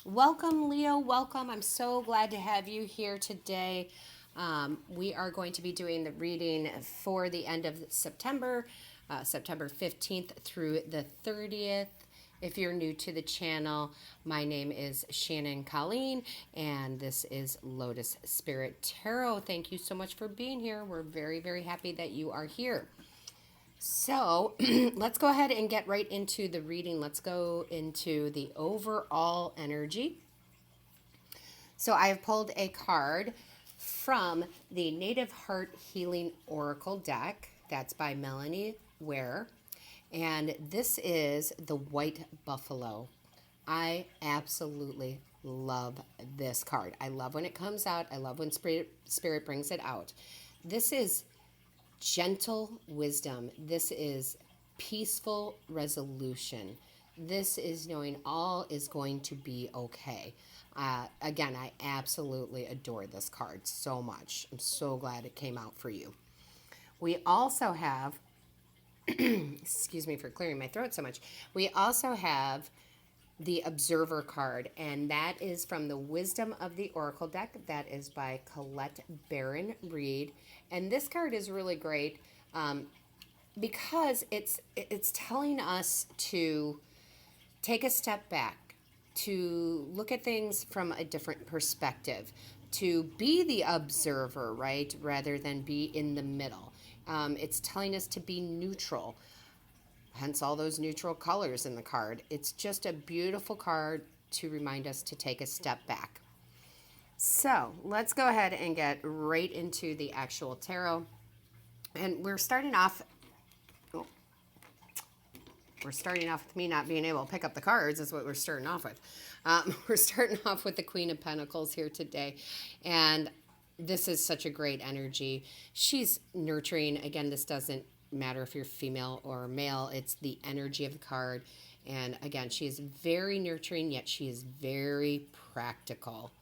Welcome, Leo. Welcome. I'm so glad to have you here today. We are going to be doing the reading for the end of September, September 15th through the 30th. If you're new to the channel, my name is Shannon Colleen, and this is Lotus Spirit Tarot. Thank you so much for being here. We're very, very happy that you are here. So let's go ahead and get right into the reading. Let's go into the overall energy. So I have pulled a card from the Native Heart Healing Oracle deck. That's by Melanie Ware. And this is the White Buffalo. I absolutely love this card. I love when it comes out. I love when Spirit brings it out. This is gentle wisdom. This is peaceful resolution. This is knowing all is going to be okay. Again, I absolutely adore this card so much. I'm so glad it came out for you. We also have, excuse me for clearing my throat so much. We also have the Observer card, and that is from the Wisdom of the Oracle deck. That is by Colette Baron Reed. And this card is really great because it's telling us to take a step back, to look at things from a different perspective, to be the observer, right, rather than be in the middle. It's telling us to be neutral, hence all those neutral colors in the card. It's just a beautiful card to remind us to take a step back. So let's go ahead and get right into the actual tarot. And we're starting off with me not being able to pick up the cards is what we're starting off with. We're starting off with the Queen of Pentacles here today. And this is such a great energy. She's nurturing. Again, this doesn't matter if you're female or male. It's the energy of the card. And again, she is very nurturing, yet she is very practical.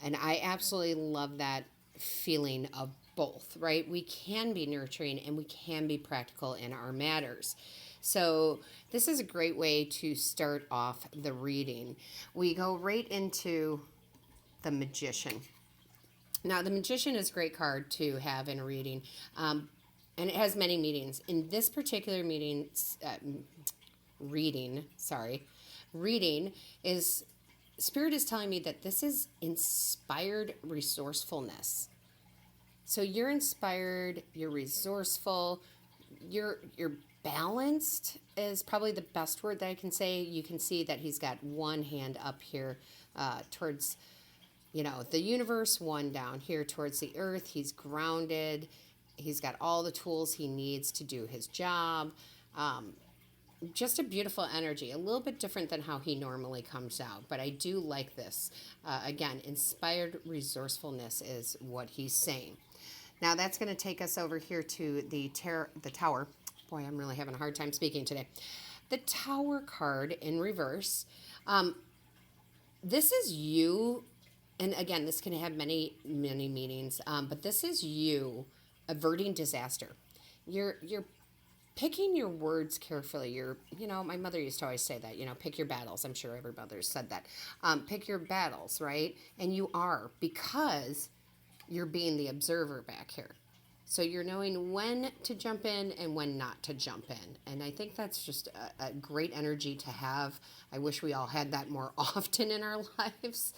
And I absolutely love that feeling of both, right? We can be nurturing and we can be practical in our matters. So this is a great way to start off the reading. We go right into the Magician. Now, the Magician is a great card to have in a reading, and it has many meanings. In this particular reading is Spirit is telling me that this is inspired resourcefulness. So you're inspired, you're resourceful, you're balanced is probably the best word that I can say. You can see that he's got one hand up here towards, the universe, one down here towards the earth. He's grounded. He's got all the tools he needs to do his job. Just a beautiful energy, a little bit different than how he normally comes out, but I do like this. Again, inspired resourcefulness is what he's saying. Now that's going to take us over here to the Tower. Boy, I'm really having a hard time speaking today. The Tower card in reverse. This is you, and again, this can have many, many meanings, but this is you averting disaster. You're picking your words carefully. My mother used to always say that, pick your battles. I'm sure every mother's said that. Pick your battles, right? And you are, because you're being the observer back here. So you're knowing when to jump in and when not to jump in. And I think that's just a great energy to have. I wish we all had that more often in our lives.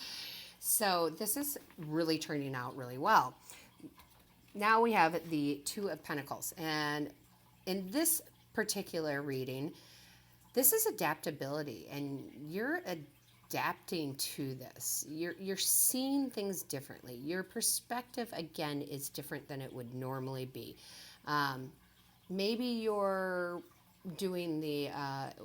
So this is really turning out really well. Now we have the Two of Pentacles. And in this particular reading, this is adaptability. And you're adapting to this. You're seeing things differently. Your perspective, again, is different than it would normally be. Maybe you're doing the,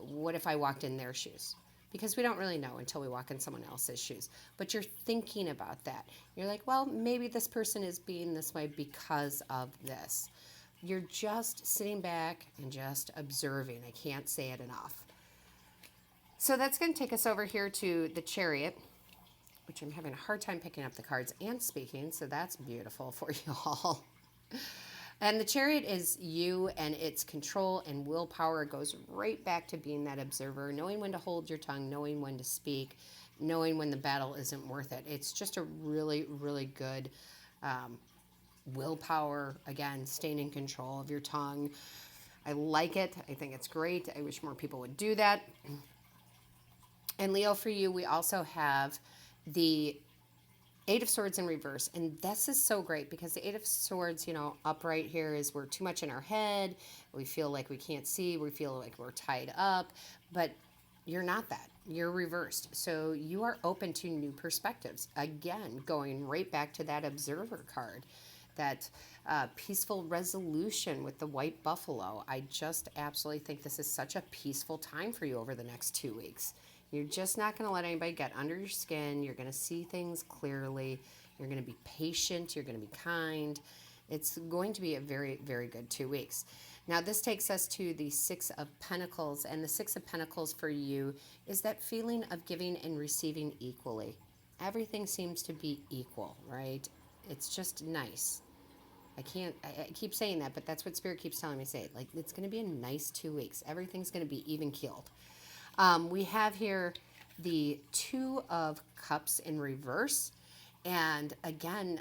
what if I walked in their shoes? Because we don't really know until we walk in someone else's shoes. But you're thinking about that. You're like, well, maybe this person is being this way because of this. You're just sitting back and just observing. I can't say it enough. So that's going to take us over here to the Chariot, which I'm having a hard time picking up the cards and speaking, so that's beautiful for you all. And the Chariot is you and its control and willpower. It goes right back to being that observer, knowing when to hold your tongue, knowing when to speak, knowing when the battle isn't worth it. It's just a really, really good willpower. Again, staying in control of your tongue. I like it. I think it's great. I wish more people would do that. And Leo, for you, we also have the Eight of Swords in reverse. And this is so great because the Eight of Swords, upright here is we're too much in our head. We feel like we can't see. We feel like we're tied up. But you're not that. You're reversed. So you are open to new perspectives. Again, going right back to that observer card. That peaceful resolution with the white buffalo. I just absolutely think this is such a peaceful time for you over the next 2 weeks. You're just not going to let anybody get under your skin. You're going to see things clearly. You're going to be patient. You're going to be kind. It's going to be a very, very good 2 weeks. Now, this takes us to the Six of Pentacles. And the Six of Pentacles for you is that feeling of giving and receiving equally. Everything seems to be equal, right? It's just nice. I keep saying that, but that's what Spirit keeps telling me to say. Like, it's going to be a nice 2 weeks. Everything's going to be even keeled. We have here the Two of Cups in reverse. And again,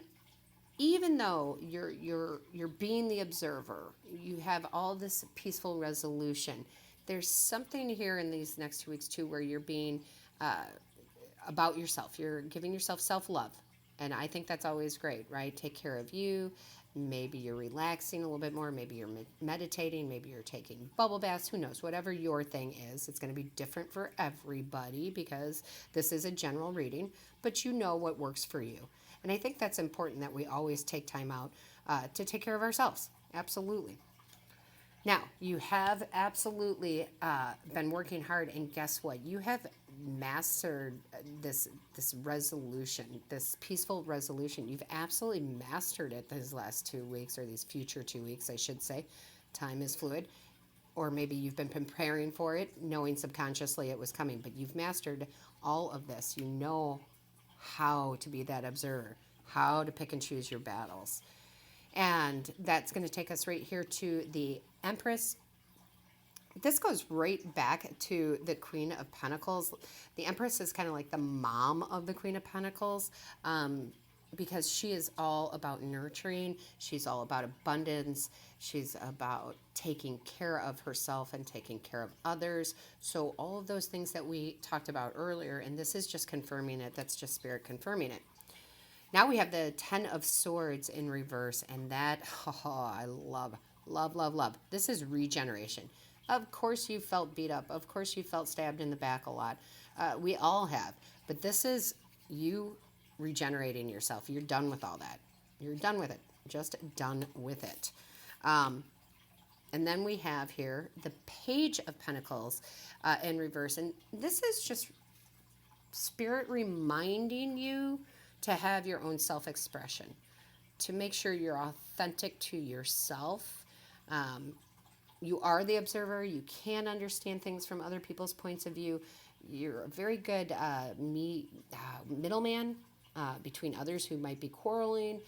even though you're being the observer, you have all this peaceful resolution. There's something here in these next 2 weeks too, where you're being about yourself. You're giving yourself self-love. And I think that's always great, right? Take care of you. Maybe you're relaxing a little bit more. Maybe you're meditating. Maybe you're taking bubble baths. Who knows? Whatever your thing is, it's going to be different for everybody because this is a general reading, but you know what works for you. And I think that's important that we always take time out to take care of ourselves. Absolutely. Now, you have absolutely been working hard, and guess what? You have mastered this resolution, this peaceful resolution. You've absolutely mastered it these last 2 weeks, or these future 2 weeks, I should say. Time is fluid. Or maybe you've been preparing for it, knowing subconsciously it was coming, but you've mastered all of this. You know how to be that observer, how to pick and choose your battles. And that's going to take us right here to the Empress. This goes right back to the Queen of Pentacles. The Empress is kind of like the mom of the Queen of Pentacles because she is all about nurturing. She's all about abundance. She's about taking care of herself and taking care of others. So all of those things that we talked about earlier, and this is just confirming it. That's just Spirit confirming it. Now we have the Ten of Swords in reverse, and that, I love, love, love, love. This is regeneration. Of course you felt beat up. Of course you felt stabbed in the back a lot. We all have. But this is you regenerating yourself. You're done with all that. You're done with it. Just done with it. And then we have here the Page of Pentacles in reverse. And this is just Spirit reminding you to have your own self-expression, to make sure you're authentic to yourself. You are the observer. You can understand things from other people's points of view. You're a very good middleman between others who might be quarreling.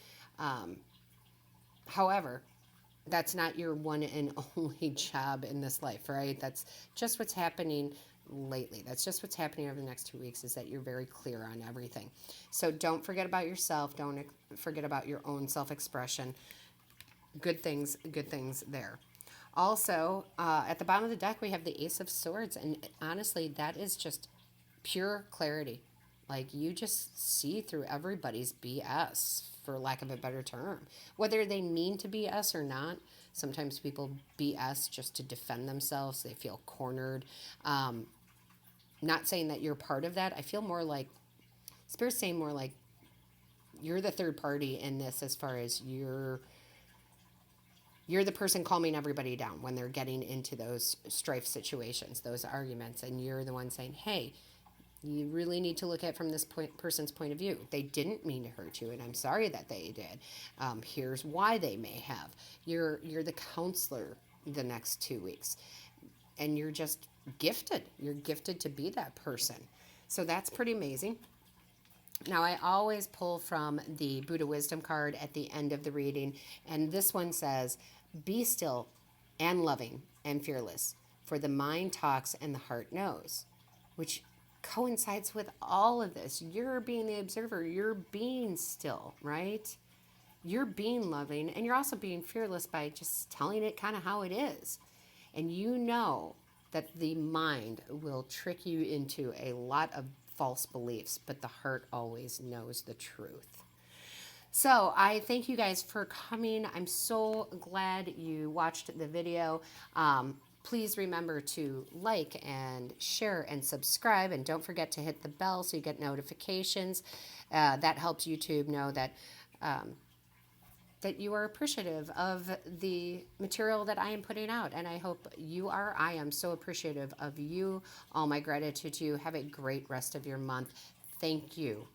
However, that's not your one and only job in this life, right? That's just what's happening lately. That's just what's happening over the next 2 weeks, is that you're very clear on everything. So don't forget about yourself. Don't forget about your own self-expression. Good things there. Also, at the bottom of the deck, we have the Ace of Swords. And honestly, that is just pure clarity. Like, you just see through everybody's BS, for lack of a better term. Whether they mean to BS or not. Sometimes people BS just to defend themselves. They feel cornered. Not saying that you're part of that. I feel more like, Spirit's saying more like, you're the third party in this, as far as you're the person calming everybody down when they're getting into those strife situations, those arguments, and you're the one saying, hey, you really need to look at it from this person's point of view. They didn't mean to hurt you, and I'm sorry that they did. Here's why they may have. You're the counselor the next 2 weeks, and you're just gifted. You're gifted to be that person. So that's pretty amazing. Now, I always pull from the Buddha Wisdom card at the end of the reading, and this one says, "Be still and loving and fearless, for the mind talks and the heart knows," which coincides with all of this. You're being the observer, you're being still, right? You're being loving, and you're also being fearless by just telling it kind of how it is. And you know that the mind will trick you into a lot of false beliefs, but the heart always knows the truth. So I thank you guys for coming. I'm so glad you watched the video. Please remember to like and share and subscribe, and don't forget to hit the bell so you get notifications. That helps YouTube know that that you are appreciative of the material that I am putting out. And I hope you are. I am so appreciative of you. All my gratitude to you. Have a great rest of your month. Thank you.